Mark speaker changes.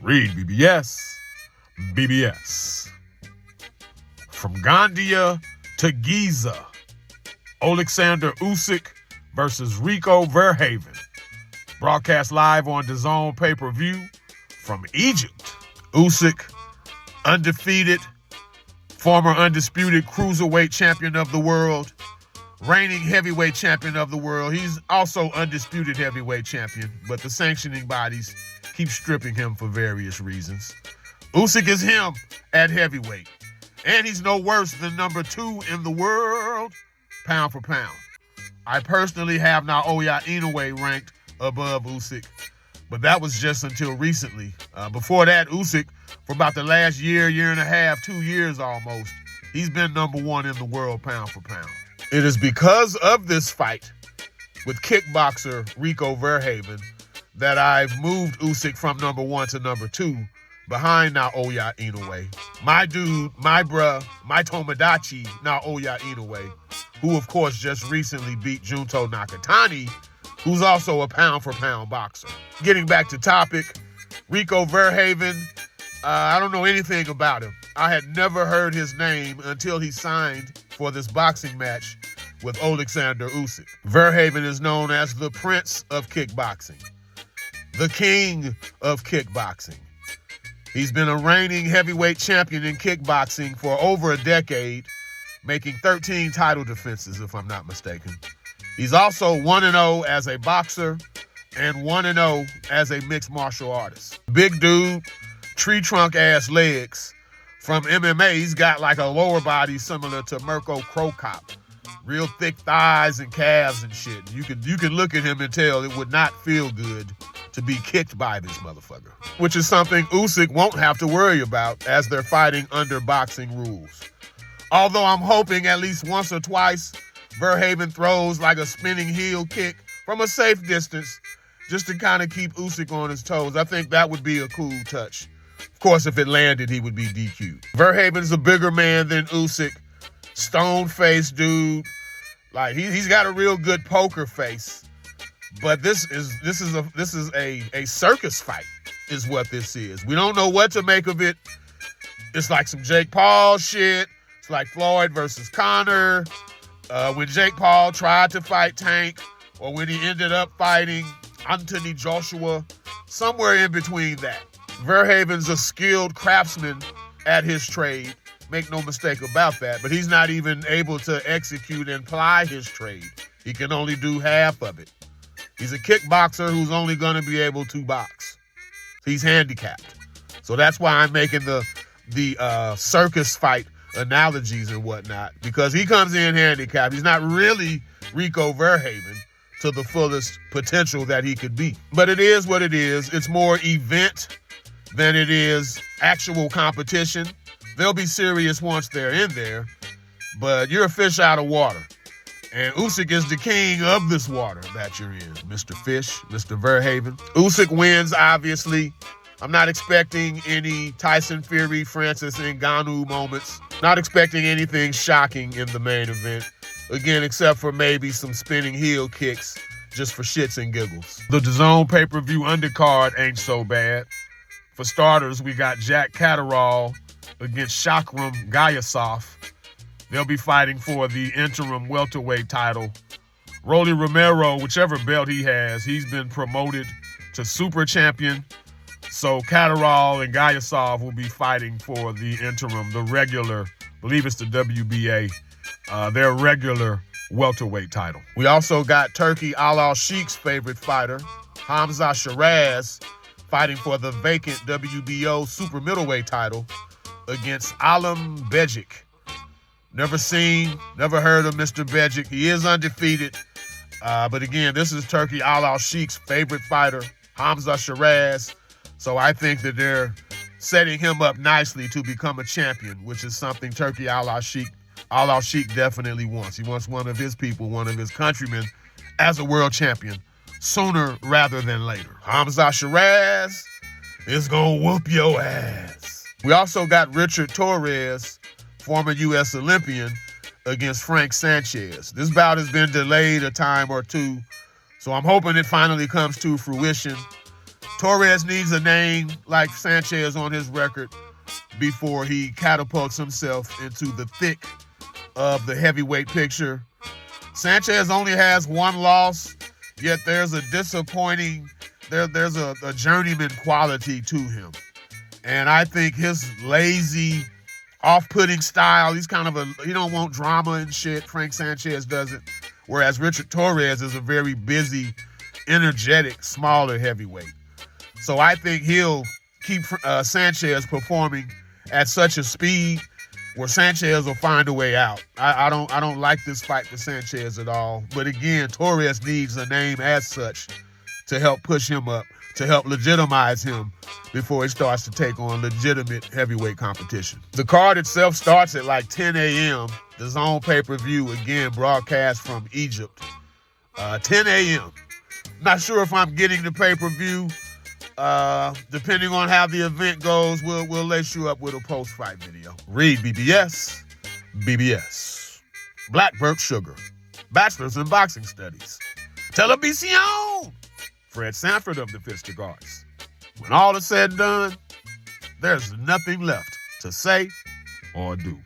Speaker 1: REED-BBS, BBS. From Gandia to Giza, OLEKSANDR USYK versus RICO VERHOEVEN. Broadcast live on DAZN pay-per-view from Egypt. Usyk, undefeated, former undisputed cruiserweight champion of the world, reigning heavyweight champion of the world. He's also undisputed heavyweight champion, but the sanctioning bodies keep stripping him for various reasons. Usyk is him at heavyweight, and he's no worse than number 2 in the world, pound for pound. I personally have Naoya Inoue ranked above Usyk, but that was just until recently. Before that, Usyk, for about the last year and a half, 2 years almost, he's been number 1 in the world pound for pound. It is because of this fight with kickboxer RICO VERHOEVEN that I've moved Usyk from number 1 to number 2 behind Naoya Inoue. My dude, my bruh, my Tomodachi, Naoya Inoue, who of course just recently beat Junto Nakatani, who's also a pound-for-pound boxer. Getting back to topic, RICO VERHOEVEN, I don't know anything about him. I had never heard his name until he signed for this boxing match with OLEKSANDR USYK. VERHOEVEN is known as the Prince of Kickboxing, the King of Kickboxing. He's been a reigning heavyweight champion in kickboxing for over a decade, making 13 title defenses, if I'm not mistaken. He's also 1-0 as a boxer and 1-0 as a mixed martial artist. Big dude, tree trunk ass legs. From MMA, he's got like a lower body similar to Mirko Cro Cop. Real thick thighs and calves and shit. You can look at him and tell it would not feel good to be kicked by this motherfucker. Which is something Usyk won't have to worry about as they're fighting under boxing rules. Although I'm hoping at least once or twice VERHOEVEN throws like a spinning heel kick from a safe distance just to kind of keep Usyk on his toes. I think that would be a cool touch. Of course, if it landed, he would be DQ'd. VERHOEVEN's a bigger man than Usyk. Stone-faced dude. Like he's got a real good poker face. But this is a circus fight, is what this is. We don't know what to make of it. It's like some Jake Paul shit. It's like Floyd versus Conor. When Jake Paul tried to fight Tank, or when he ended up fighting AnthonyJoshua, somewhere in between that. VERHOEVEN's a skilled craftsman at his trade, make no mistake about that, but he's not even able to execute and ply his trade. He can only do half of it. He's a kickboxer who's only going to be able to box. He's handicapped. So that's why I'm making the circus fight analogies and whatnot, because he comes in handicapped. He's not really RICO VERHOEVEN to the fullest potential that he could be. But it is what it is. It's more event than it is actual competition. They'll be serious once they're in there, but you're a fish out of water. And Usyk is the king of this water that you're in, Mr. Fish, Mr. VERHOEVEN. Usyk wins, obviously. I'm not expecting any Tyson Fury, Francis Ngannou moments. Not expecting anything shocking in the main event. Again, except for maybe some spinning heel kicks just for shits and giggles. The DAZN pay-per-view undercard ain't so bad. For starters, we got Jack Catterall against Shakram Gayasov. They'll be fighting for the interim welterweight title. Rolly Romero, whichever belt he has, he's been promoted to super champion. So Catterall and Gayasov will be fighting for the interim, the regular, I believe it's the WBA, their regular welterweight title. We also got Turki Al-Sheikh's favorite fighter, Hamzah SHERAZZ, fighting for the vacant WBO super middleweight title against Alim Bejic. Never seen, never heard of Mr. Bejic. He is undefeated. But again, this is Turki Al-Sheikh's favorite fighter, Hamzah SHERAZZ. So I think that they're setting him up nicely to become a champion, which is something Turki Al-Sheikh definitely wants. He wants one of his people, one of his countrymen, as a world champion sooner rather than later. Hamzah SHERAZZ is gonna whoop your ass. We also got Richard Torrez, former U.S. Olympian, against Frank Sanchez. This bout has been delayed a time or two, so I'm hoping it finally comes to fruition. Torrez needs a name like Sanchez on his record before he catapults himself into the thick of the heavyweight picture. Sanchez only has one loss, yet there's a disappointing, there's a journeyman quality to him. And I think his lazy, off-putting style, he don't want drama and shit. Frank Sanchez doesn't. Whereas Richard Torrez is a very busy, energetic, smaller heavyweight. So I think he'll keep Sanchez performing at such a speed where Sanchez will find a way out. I don't like this fight for Sanchez at all. But again, Torrez needs a name as such to help push him up, to help legitimize him before he starts to take on legitimate heavyweight competition. The card itself starts at like 10 a.m. The Zone pay-per-view, again, broadcast from Egypt. 10 a.m. Not sure if I'm getting the pay-per-view. Depending on how the event goes, we'll lace you up with a post-fight video. REED-BBS, BBS. Blackbird Sugar. Bachelor's in Boxing Studies. Television. Fred Sanford of the Fistic Arts. When all is said and done, there's nothing left to say or do.